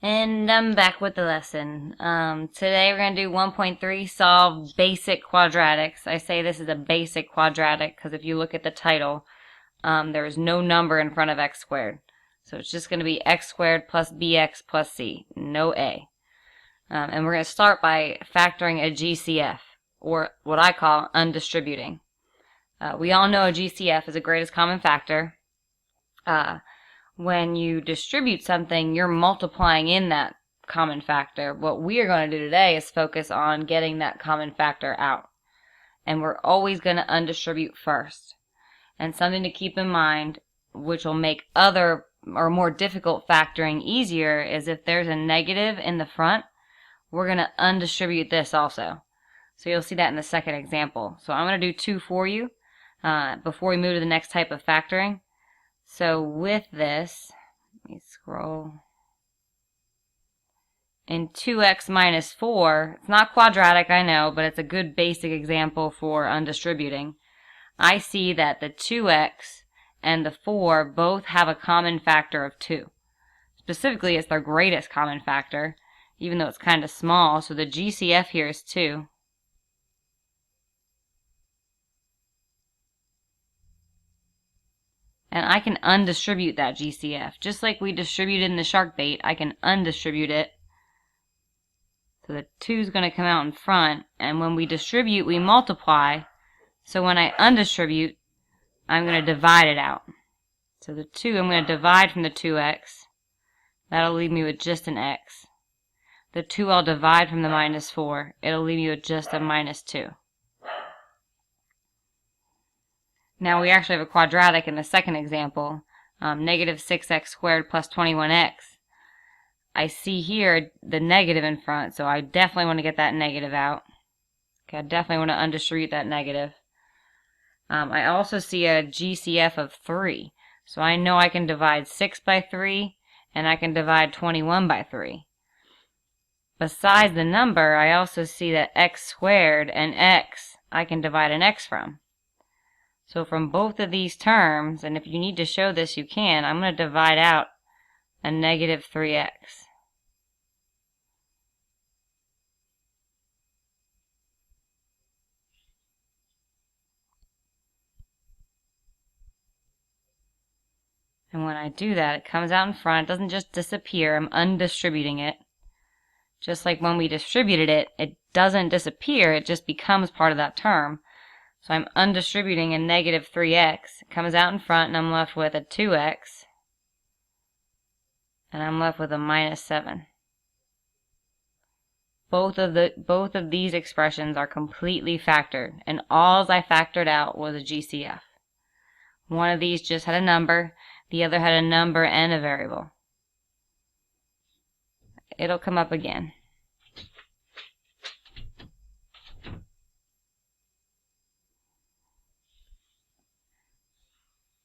And I'm back with the lesson. Today we're going to do 1.3, solve basic quadratics. I say this is a basic quadratic because if you look at the title, there is no number in front of x squared. So it's just going to be x squared plus bx plus c, no a. And we're going to start by factoring a GCF, or what I call undistributing. We all know a GCF is a greatest common factor. When you distribute something, you're multiplying in that common factor. What we are going to do today is focus on getting that common factor out. And we're always going to undistribute first. And something to keep in mind, which will make other or more difficult factoring easier, is if there's a negative in the front, we're going to undistribute this also. So you'll see that in the second example. So I'm going to do 2 for you before we move to the next type of factoring. So with this, let me scroll. In 2x minus 4, it's not quadratic, I know, but it's a good basic example for undistributing. I see that the 2x and the 4 both have a common factor of 2. Specifically, it's their greatest common factor, even though it's kind of small, so the GCF here is 2. And I can undistribute that GCF. Just like we distributed in the shark bait, I can undistribute it. So the 2 is going to come out in front, and when we distribute, we multiply. So when I undistribute, I'm going to divide it out. So the 2, I'm going to divide from the 2x. That'll leave me with just an x. The 2 I'll divide from the minus 4. It'll leave me with just a minus 2. Now we actually have a quadratic in the second example, negative 6x squared plus 21x. I see here the negative in front, so I definitely want to get that negative out. Okay, I definitely want to undistribute that negative. I also see a GCF of 3, so I know I can divide 6 by 3, and I can divide 21 by 3. Besides the number, I also see that x squared and x, I can divide an x from. So from both of these terms, and if you need to show this, you can, I'm going to divide out a negative 3x. And when I do that, it comes out in front. It doesn't just disappear. I'm undistributing it. Just like when we distributed it, it doesn't disappear. It just becomes part of that term. So I'm undistributing a negative 3x. It comes out in front, and I'm left with a 2x. And I'm left with a minus 7. Both of these expressions are completely factored, and all I factored out was a GCF. One of these just had a number, the other had a number and a variable. It'll come up again.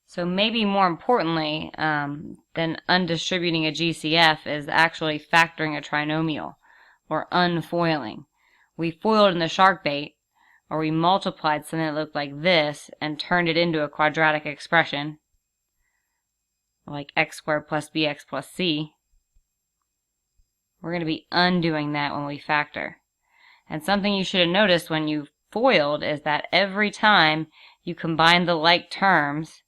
So maybe more importantly than undistributing a GCF is actually factoring a trinomial, or unfoiling. We foiled in the shark bait, or we multiplied something that looked like this and turned it into a quadratic expression, like x squared plus bx plus c. We're going to be undoing that when we factor. And something you should have noticed when you foiled is that every time you combine the like terms,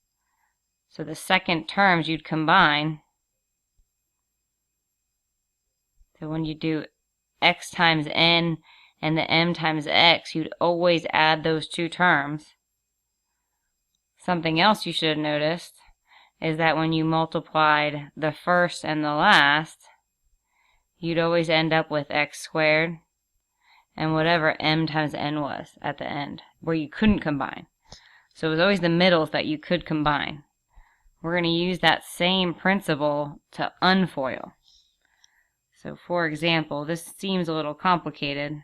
so the second terms you'd combine, so when you do x times n and the m times x, you'd always add those two terms. Something else you should have noticed is that when you multiplied the first and the last, you'd always end up with x squared and whatever m times n was at the end, where you couldn't combine. So it was always the middles that you could combine. We're going to use that same principle to unfoil. So for example, this seems a little complicated.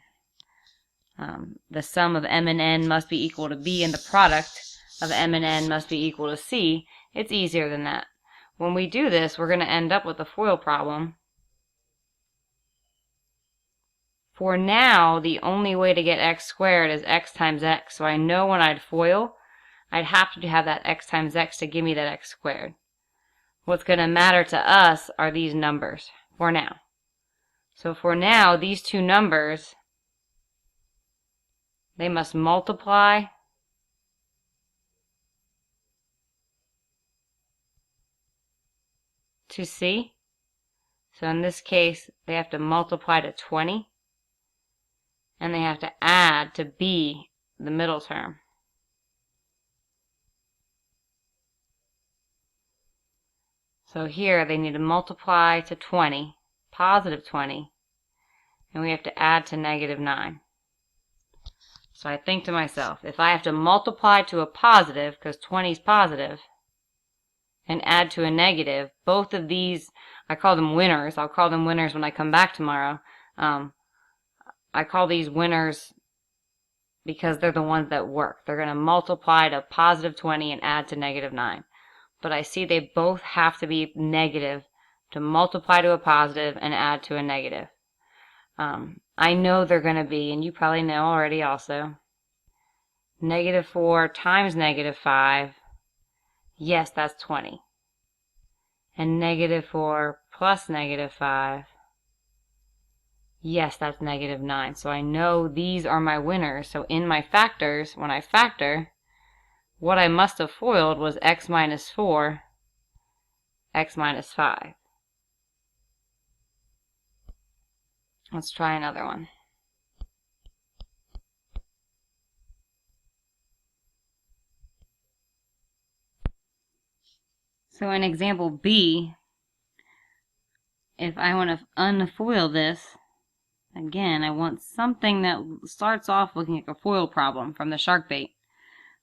The sum of m and n must be equal to b, and the product of m and n must be equal to c. It's easier than that. When we do this, we're going to end up with a FOIL problem. For now, the only way to get x squared is x times x. So I know when I'd FOIL, I'd have to have that x times x to give me that x squared. What's going to matter to us are these numbers for now. So for now, these two numbers, they must multiply to C. So in this case, they have to multiply to 20, and they have to add to B, the middle term. So here they need to multiply to 20, positive 20, and we have to add to negative 9. So I think to myself, if I have to multiply to a positive, because 20 is positive, and add to a negative, both of these, I call them winners. I'll call them winners when I come back tomorrow. I call these winners because they're the ones that work. They're going to multiply to positive 20 and add to negative 9. But I see they both have to be negative to multiply to a positive and add to a negative. I know they're going to be, and you probably know already also, negative 4 times negative 5. Yes, that's 20. And negative 4 plus negative 5. Yes, that's negative 9. So I know these are my winners. So in my factors, when I factor, what I must have FOILed was x minus 4, x minus 5. Let's try another one. So in example B, if I want to unfoil this, again, I want something that starts off looking like a foil problem from the shark bait.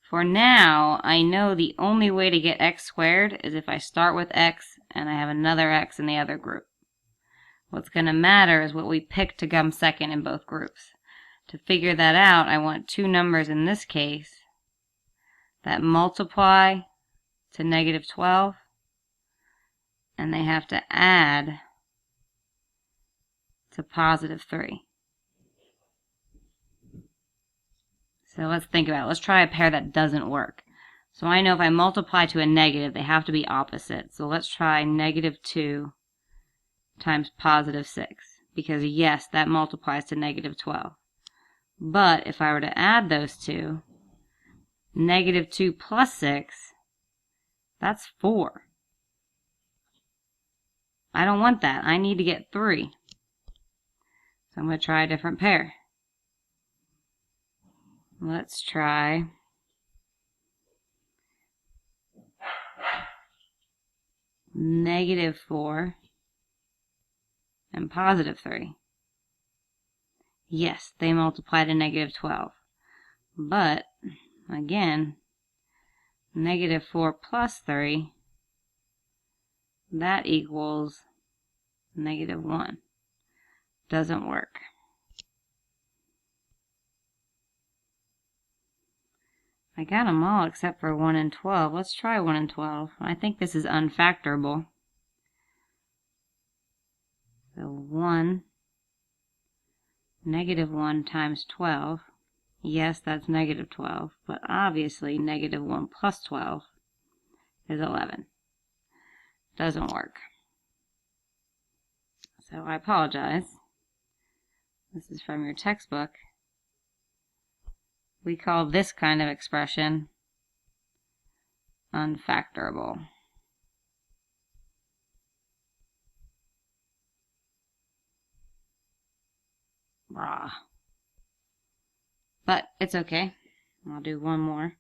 For now, I know the only way to get x squared is if I start with x and I have another x in the other group. What's going to matter is what we pick to come second in both groups. To figure that out, I want two numbers in this case that multiply to negative 12, and they have to add to positive 3. So let's think about it. Let's try a pair that doesn't work. So I know if I multiply to a negative, they have to be opposite. So let's try negative 2 times positive 6. Because yes, that multiplies to negative 12. But if I were to add those two, negative 2 plus 6, that's 4. I don't want that. I need to get 3. So I'm going to try a different pair. Let's try negative 4 and positive 3. Yes, they multiply to negative 12. But, again, negative 4 plus 3, that equals negative 1. Doesn't work. I got them all except for 1 and 12. Let's try 1 and 12. I think this is unfactorable. So 1, negative 1 times 12. Yes, that's negative 12. But obviously negative 1 plus 12 is 11. Doesn't work. So I apologize. This is from your textbook. We call this kind of expression unfactorable. Rah. But it's okay. I'll do one more.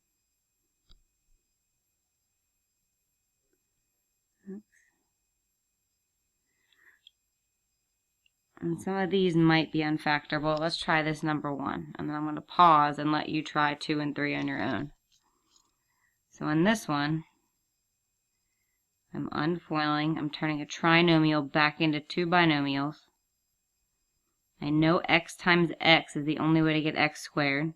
Oops. And some of these might be unfactorable. Let's try this number 1. And then I'm going to pause and let you try 2 and 3 on your own. So in this one, I'm unfoiling. I'm turning a trinomial back into two binomials. I know x times x is the only way to get x squared.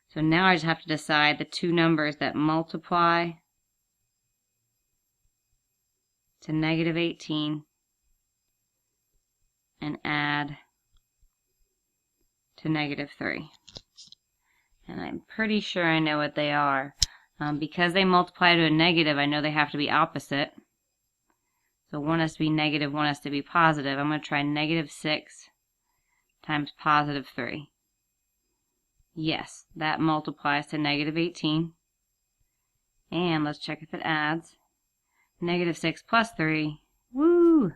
So now I just have to decide the two numbers that multiply to negative 18 and add to negative 3. And I'm pretty sure I know what they are. Because they multiply to a negative, I know they have to be opposite. So one has to be negative, one has to be positive. I'm going to try negative 6 times positive 3. Yes, that multiplies to negative 18. And let's check if it adds. Negative 6 plus 3. Woo!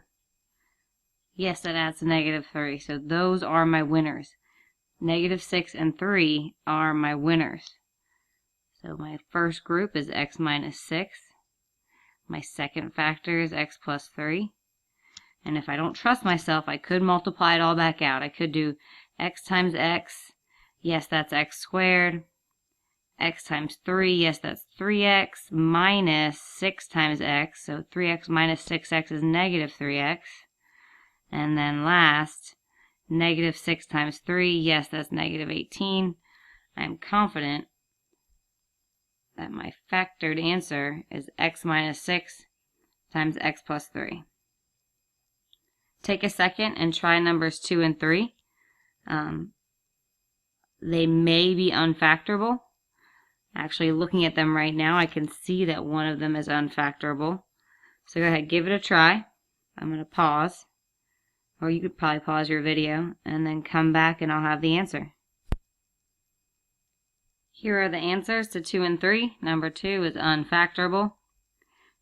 Yes, that adds to negative 3. So those are my winners. Negative 6 and 3 are my winners. So my first group is x minus 6. My second factor is x plus 3. And if I don't trust myself, I could multiply it all back out. I could do x times x. Yes, that's x squared. X times 3. Yes, that's 3x minus 6 times x. So 3x minus 6x is negative 3x. And then last, negative 6 times 3. Yes, that's negative 18. I'm confident that my factored answer is x minus 6 times x plus 3. Take a second and try numbers 2 and 3. They may be unfactorable. Actually, looking at them right now, I can see that one of them is unfactorable. So go ahead, give it a try. I'm going to pause. Or you could probably pause your video and then come back and I'll have the answer. Here are the answers to 2 and 3. Number 2 is unfactorable.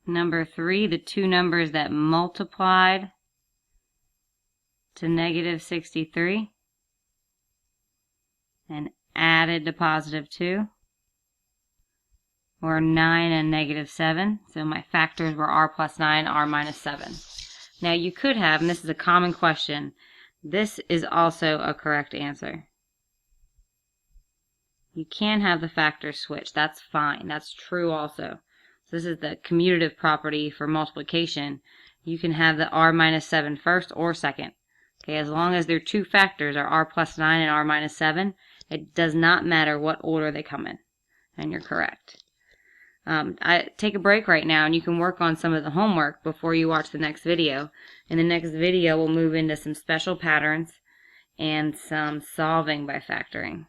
Number 3, the two numbers that multiplied to negative 63 and added to positive 2 were 9 and negative 7. So my factors were r plus 9, r minus 7. Now you could have, and this is a common question, this is also a correct answer. You can have the factors switch. That's fine. That's true also. So this is the commutative property for multiplication. You can have the r minus 7 first or second. Okay, as long as their two factors are r plus 9 and r minus 7, it does not matter what order they come in. And you're correct. I take a break right now and you can work on some of the homework before you watch the next video. In the next video, we'll move into some special patterns and some solving by factoring.